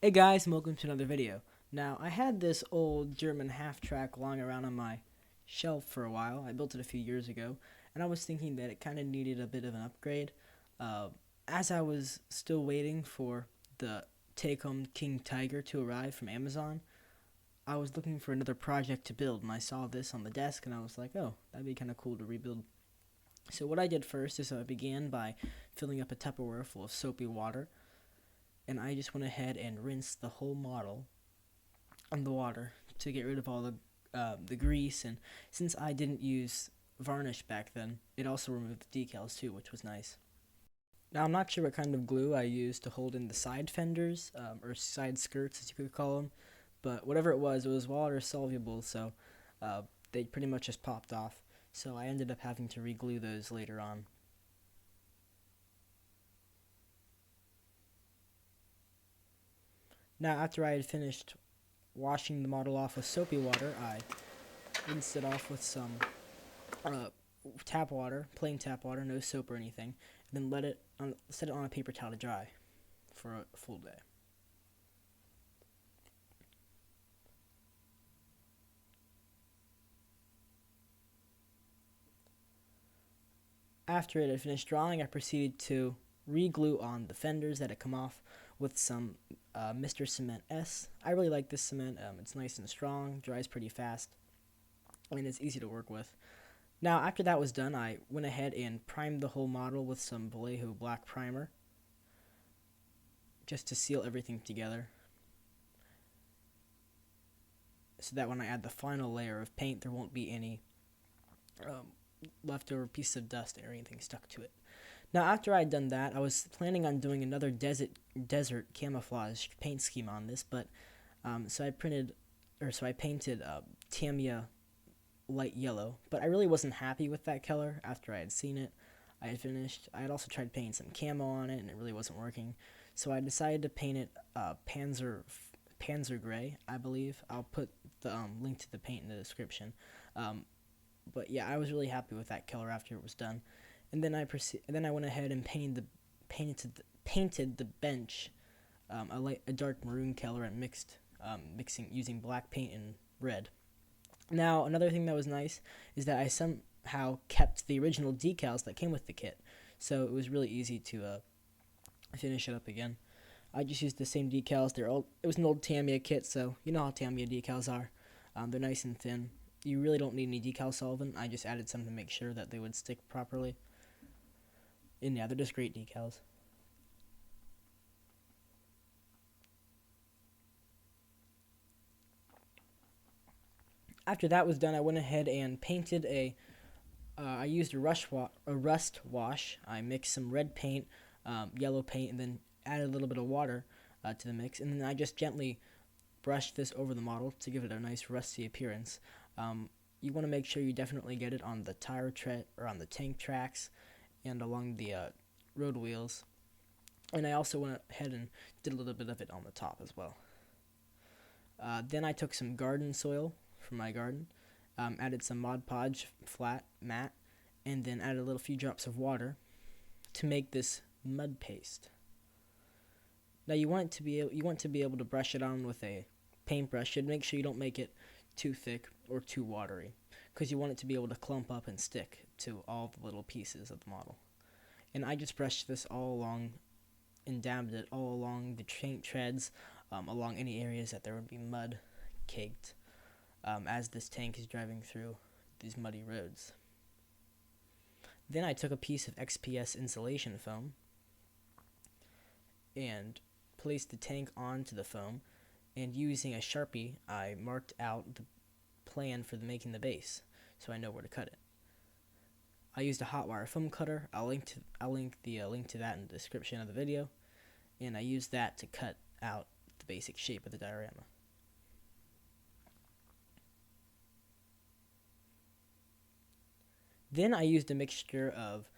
Hey guys, and welcome to another video. Now, I had this old German half-track lying around on my shelf for a while. I built it a few years ago, and I was thinking that it kind of needed a bit of an upgrade. Uh, as I was still waiting for the Takom King Tiger to arrive from Amazon, I was looking for another project to build, and I saw this on the desk, and I was like, oh, that'd be kind of cool to rebuild. So what I did first is I began by filling up a Tupperware full of soapy water, and I just went ahead and rinsed the whole model on the water to get rid of all the grease. And since I didn't use varnish back then, it also removed the decals too, which was nice. Now I'm not sure what kind of glue I used to hold in the side fenders, or side skirts as you could call them, but whatever it was water soluble, so uh, they pretty much just popped off. So I ended up having to re-glue those later on. Now after I had finished washing the model off with soapy water, I rinsed it off with some uh, tap water, plain tap water, no soap or anything, and then set it on a paper towel to dry for a full day. After it had finished drying, I proceeded to re-glue on the fenders that had come off with some Mr. Cement S. I really like this cement. It's nice and strong, dries pretty fast, and it's easy to work with. Now, after that was done, I went ahead and primed the whole model with some Vallejo black primer just to seal everything together, so that when I add the final layer of paint, there won't be any um, leftover pieces of dust or anything stuck to it. Now, after I had done that, I was planning on doing another desert camouflage paint scheme on this, but so I painted Tamiya light yellow, but I really wasn't happy with that color after I had seen it. I had finished. I had also tried painting some camo on it, and it really wasn't working. So I decided to paint it Panzer Gray, I believe. I'll put the link to the paint in the description. Um, but yeah, I was really happy with that color after it was done. And then I went ahead and painted the bench a dark maroon color and mixing using black paint and red. Now, another thing that was nice is that I somehow kept the original decals that came with the kit, so it was really easy to finish it up again. I just used the same decals. It was an old Tamiya kit, so you know how Tamiya decals are. They're nice and thin. You really don't need any decal solvent. I just added some to make sure that they would stick properly. And yeah, they're just great decals. After that was done, I went ahead and painted I used a rust wash. I mixed some red paint, yellow paint, and then added a little bit of water to the mix. And then I just gently brushed this over the model to give it a nice rusty appearance. You want to make sure you definitely get it on the tire tread or on the tank tracks and along the road wheels. And I also went ahead and did a little bit of it on the top as well. Then I took some garden soil from my garden, added some Mod Podge flat matte, and then added a little few drops of water to make this mud paste. Now you want to be able to brush it on with a paintbrush. Should make sure you don't make it too thick or too watery, because you want it to be able to clump up and stick to all the little pieces of the model. And I just brushed this all along and dabbed it all along the paint treads, along any areas that there would be mud caked as this tank is driving through these muddy roads. Then I took a piece of XPS insulation foam and placed the tank onto the foam, and using a Sharpie, I marked out the plan for making the base, so I know where to cut it. I used a hot wire foam cutter. I'll link the link to that in the description of the video, and I used that to cut out the basic shape of the diorama. Then I used a mixture of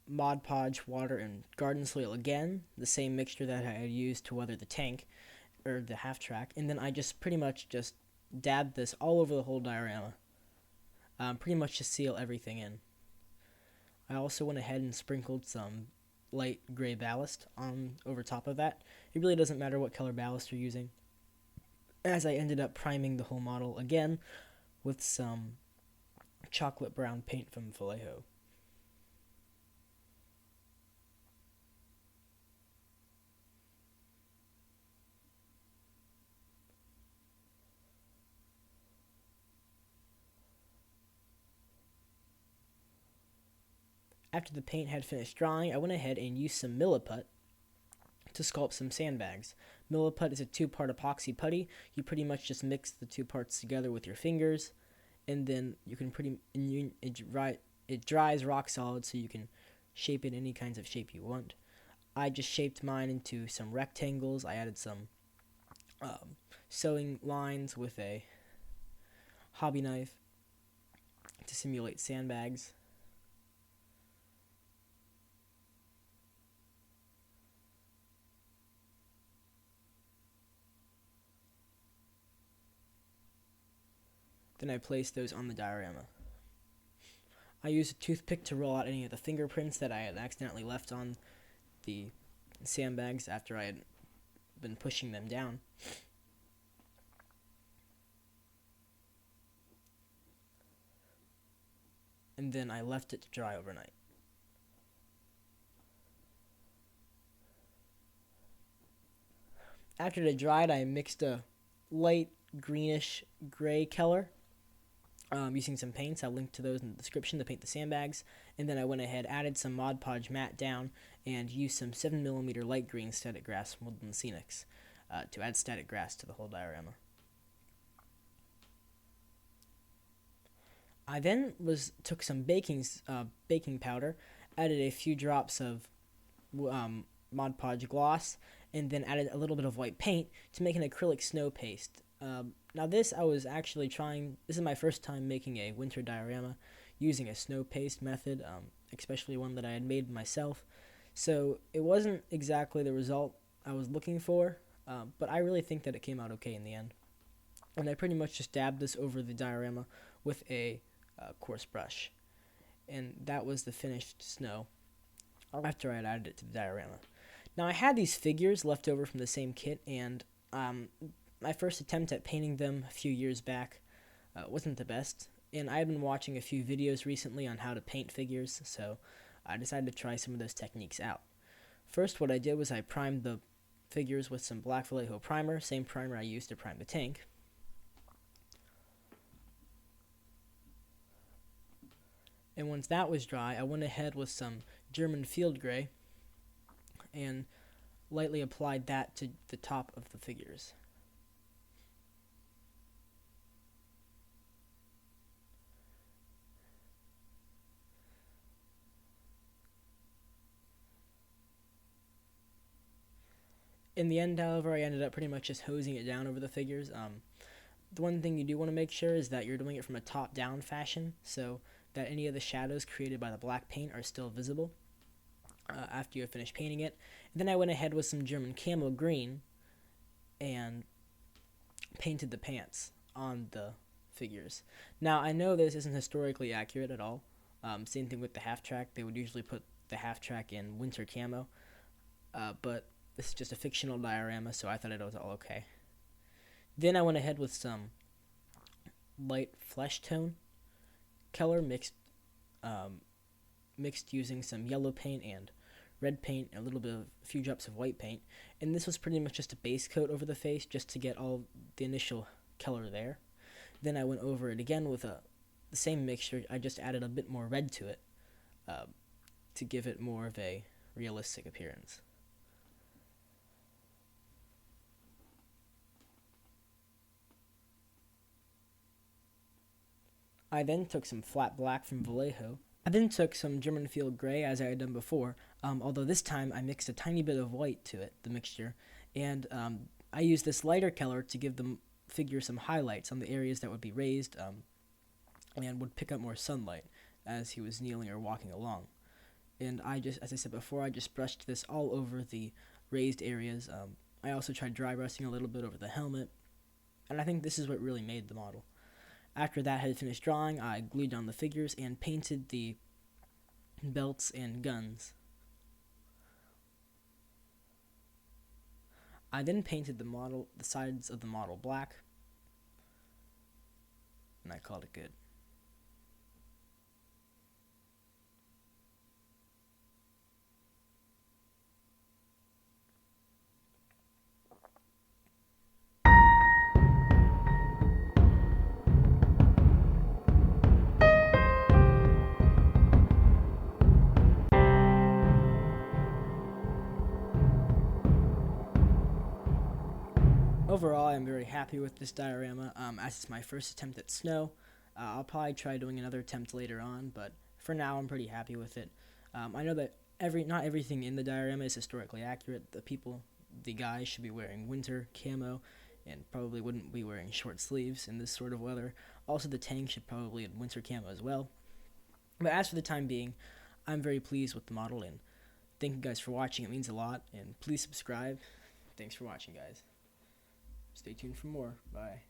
Mod Podge, water, and garden soil again, the same mixture that I had used to weather the tank, or the half track, and then I just pretty much just dabbed this all over the whole diorama, pretty much to seal everything in. I also went ahead and sprinkled some light gray ballast on over top of that. It really doesn't matter what color ballast you're using, as I ended up priming the whole model again with some chocolate brown paint from Vallejo. After the paint had finished drying, I went ahead and used some Milliput to sculpt some sandbags. Milliput is a two-part epoxy putty. You pretty much just mix the two parts together with your fingers, and then you can it dries rock solid, so you can shape it any kinds of shape you want. I just shaped mine into some rectangles. I added some sewing lines with a hobby knife to simulate sandbags. Then I placed those on the diorama. I used a toothpick to roll out any of the fingerprints that I had accidentally left on the sandbags after I had been pushing them down. And then I left it to dry overnight. After it dried, I mixed a light greenish gray color using some paints. I'll link to those in the description to paint the sandbags. And then I went ahead, added some Mod Podge matte down, and used some 7mm light green static grass from Woodland Scenics to add static grass to the whole diorama. I then took some baking powder, added a few drops of Mod Podge gloss, and then added a little bit of white paint to make an acrylic snow paste. Now this is my first time making a winter diorama using a snow paste method, especially one that I had made myself. So it wasn't exactly the result I was looking for, but I really think that it came out okay in the end. And I pretty much just dabbed this over the diorama with a coarse brush. And that was the finished snow after I had added it to the diorama. Now I had these figures left over from the same kit, and my first attempt at painting them a few years back wasn't the best, and I had been watching a few videos recently on how to paint figures, so I decided to try some of those techniques out. First, what I did was I primed the figures with some black Vallejo primer, same primer I used to prime the tank. And once that was dry, I went ahead with some German field gray and lightly applied that to the top of the figures. In the end, however, I ended up pretty much just hosing it down over the figures. The one thing you do want to make sure is that you're doing it from a top-down fashion, so that any of the shadows created by the black paint are still visible after you have finished painting it. And then I went ahead with some German camo green and painted the pants on the figures. Now, I know this isn't historically accurate at all. Same thing with the half-track. They would usually put the half-track in winter camo, but this is just a fictional diorama, so I thought it was all okay. Then I went ahead with some light flesh tone color mixed using some yellow paint and red paint and a few drops of white paint. And this was pretty much just a base coat over the face just to get all the initial color there. Then I went over it again with the same mixture. I just added a bit more red to it to give it more of a realistic appearance. I then took some flat black from Vallejo. I then took some German field gray, as I had done before, although this time I mixed a tiny bit of white to it, the mixture, and I used this lighter color to give the figure some highlights on the areas that would be raised and would pick up more sunlight as he was kneeling or walking along. And as I said before, I just brushed this all over the raised areas. I also tried dry brushing a little bit over the helmet, and I think this is what really made the model. After that had finished drawing, I glued down the figures and painted the belts and guns. I then painted the sides of the model black, and I called it good. Overall, I'm very happy with this diorama. As it's my first attempt at snow, I'll probably try doing another attempt later on, but for now, I'm pretty happy with it. I know that not everything in the diorama is historically accurate. The guys should be wearing winter camo, and probably wouldn't be wearing short sleeves in this sort of weather. Also, the tank should probably in winter camo as well. But as for the time being, I'm very pleased with the model, and thank you guys for watching. It means a lot, and please subscribe. Thanks for watching, guys. Stay tuned for more. Bye.